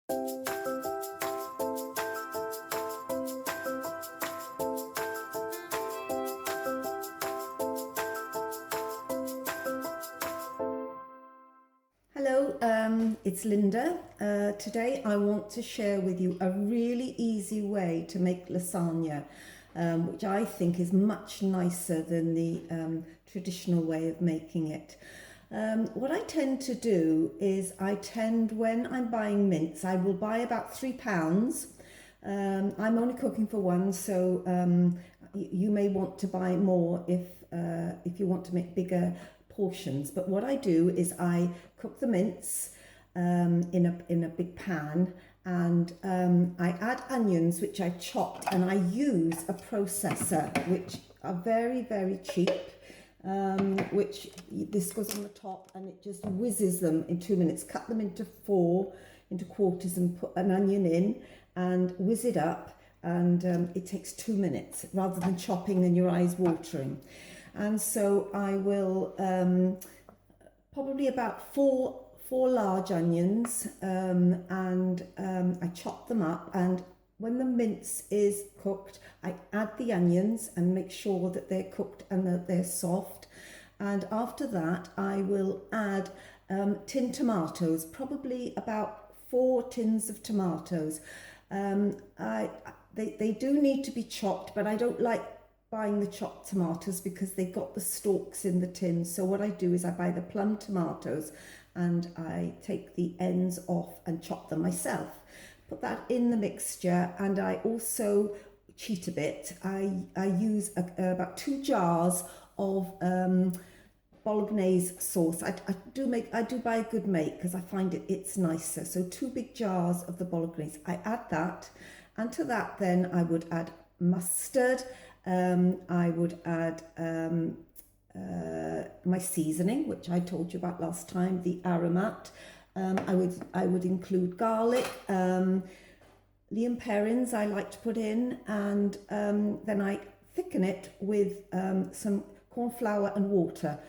Hello, it's Linda. Today I want to share with you a really easy way to make lasagna, which I think is much nicer than the traditional way of making it. What I tend to do is when I'm buying mince, I will buy about £3. I'm only cooking for one, so you may want to buy more if you want to make bigger portions. But what I do is I cook the mince in a big pan, and I add onions which I've chopped, and I use a processor which are very, very cheap, which this goes on the top and it just whizzes them in 2 minutes. Cut them into quarters and put an onion in and whiz it up, and it takes 2 minutes rather than chopping and your eyes watering. And so I will probably about four large onions, and I chop them up, and when the mince is cooked, I add the onions and make sure that they're cooked and that they're soft. And after that, I will add tinned tomatoes, probably about 4 tins of tomatoes. They do need to be chopped, but I don't like buying the chopped tomatoes because they've got the stalks in the tin. So what I do is I buy the Plum tomatoes and I take the ends off and chop them myself. Put that in the mixture, and I also cheat a bit. I use about 2 jars of Bolognese sauce. I do buy a good make because I find it's nicer. So 2 big jars of the Bolognese. I add that, and to that then I would add mustard. I would add my seasoning, which I told you about last time, the Aromat. I would include garlic, Liam Perrins I like to put in, and then I thicken it with some cornflour and water.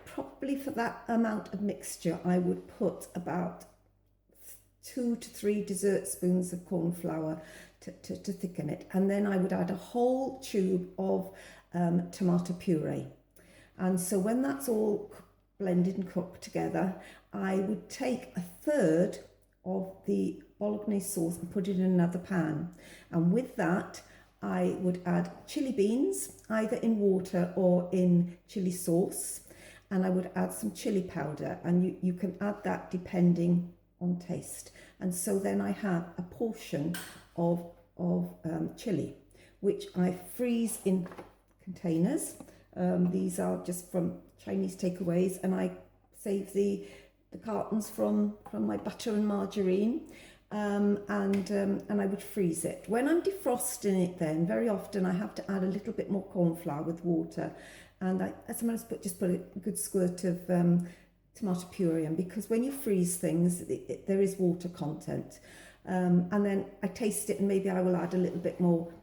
Probably for that amount of mixture, I would put about 2 to 3 dessert spoons of cornflour to thicken it. And then I would add a whole tube of tomato puree. And so when that's all blended and cooked together, I would take 1/3 of the Bolognese sauce and put it in another pan. And with that, I would add chili beans, either in water or in chili sauce. And I would add some chili powder, and you can add that depending on taste. And so then I have a portion of chili, which I freeze in containers. These are just from Chinese takeaways, and I save the cartons from my butter and margarine, and I would freeze it. When I'm defrosting it, then very often I have to add a little bit more cornflour with water, and I sometimes put a good squirt of tomato puree in, because when you freeze things, there is water content. And then I taste it, and maybe I will add a little bit more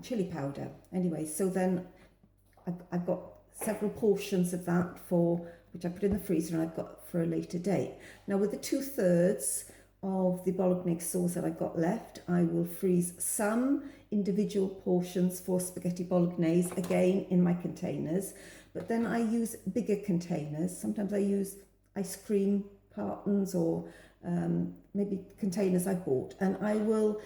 chili powder. Anyway, so then I've got several portions of that which I put in the freezer, and I've got for a later date. Now with the 2/3 of the Bolognese sauce that I've got left, I will freeze some individual portions for spaghetti Bolognese, again in my containers. But then I use bigger containers. Sometimes I use ice cream cartons or maybe containers I bought, and I will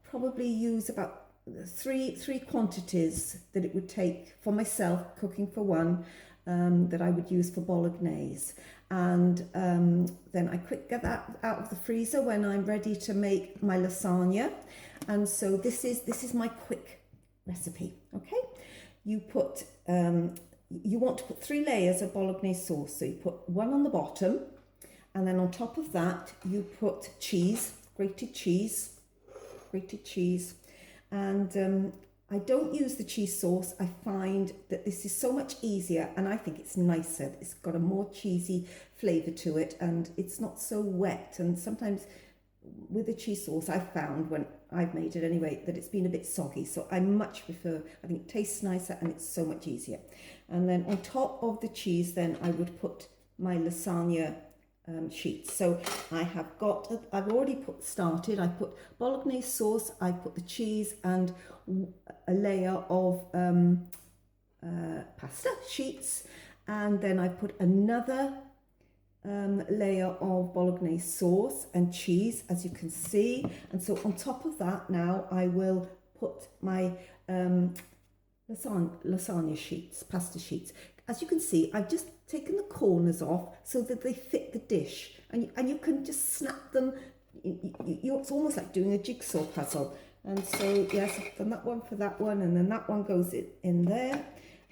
probably use about three quantities that it would take for myself, cooking for one, that I would use for Bolognese. And then I quick get that out of the freezer when I'm ready to make my lasagna. And so this is my quick recipe. Okay, you want to put 3 layers of Bolognese sauce. So you put 1 on the bottom, and then on top of that you put cheese, grated cheese, and I don't use the cheese sauce. I find that this is so much easier, and I think it's nicer. It's got a more cheesy flavour to it, and it's not so wet. And sometimes with the cheese sauce, I've found, when I've made it anyway, that it's been a bit soggy. So I much prefer, I think it tastes nicer and it's so much easier. And then on top of the cheese, then I would put my lasagna sheets. So I've already started. I put Bolognese sauce, I put the cheese and a layer of pasta sheets, and then I put another layer of Bolognese sauce and cheese, as you can see. And so on top of that now I will put my lasagne sheets, pasta sheets. As you can see, I've just taken the corners off so that they fit the dish, and you can just snap them. It's almost like doing a jigsaw puzzle. And so yes, I've done that one for that one, and then that one goes in there,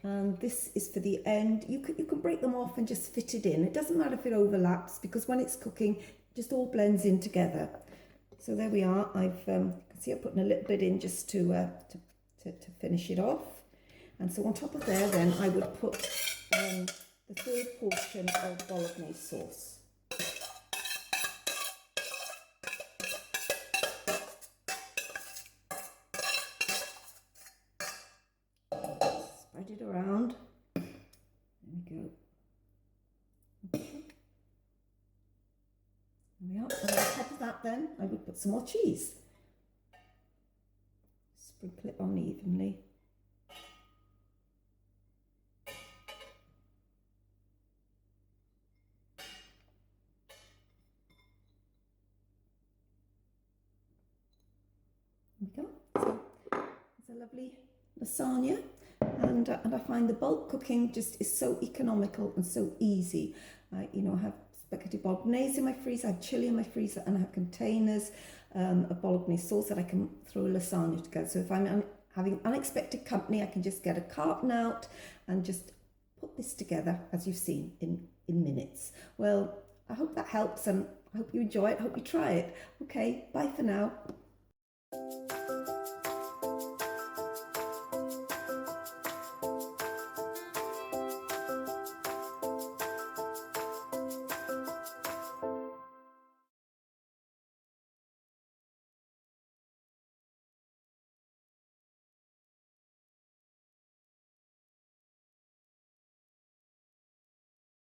and this is for the end. You can break them off and just fit it in. It doesn't matter if it overlaps, because when it's cooking, it just all blends in together. So there we are. I've you can see I'm putting a little bit in just to finish it off. And so on top of there, then I would put the third portion of Bolognese sauce. Spread it around. There we go. Okay. There we are. And on top of that, then I would put some more cheese. Sprinkle it on evenly. There we go. So it's a lovely lasagna, and I find the bulk cooking just is so economical and so easy. I have spaghetti bolognese in my freezer, I have chili in my freezer, and I have containers of Bolognese sauce that I can throw a lasagna together. So if I'm having unexpected company, I can just get a carton out and just put this together, as you've seen, in minutes. Well, I hope that helps, and I hope you enjoy it. I hope you try it. Okay, bye for now.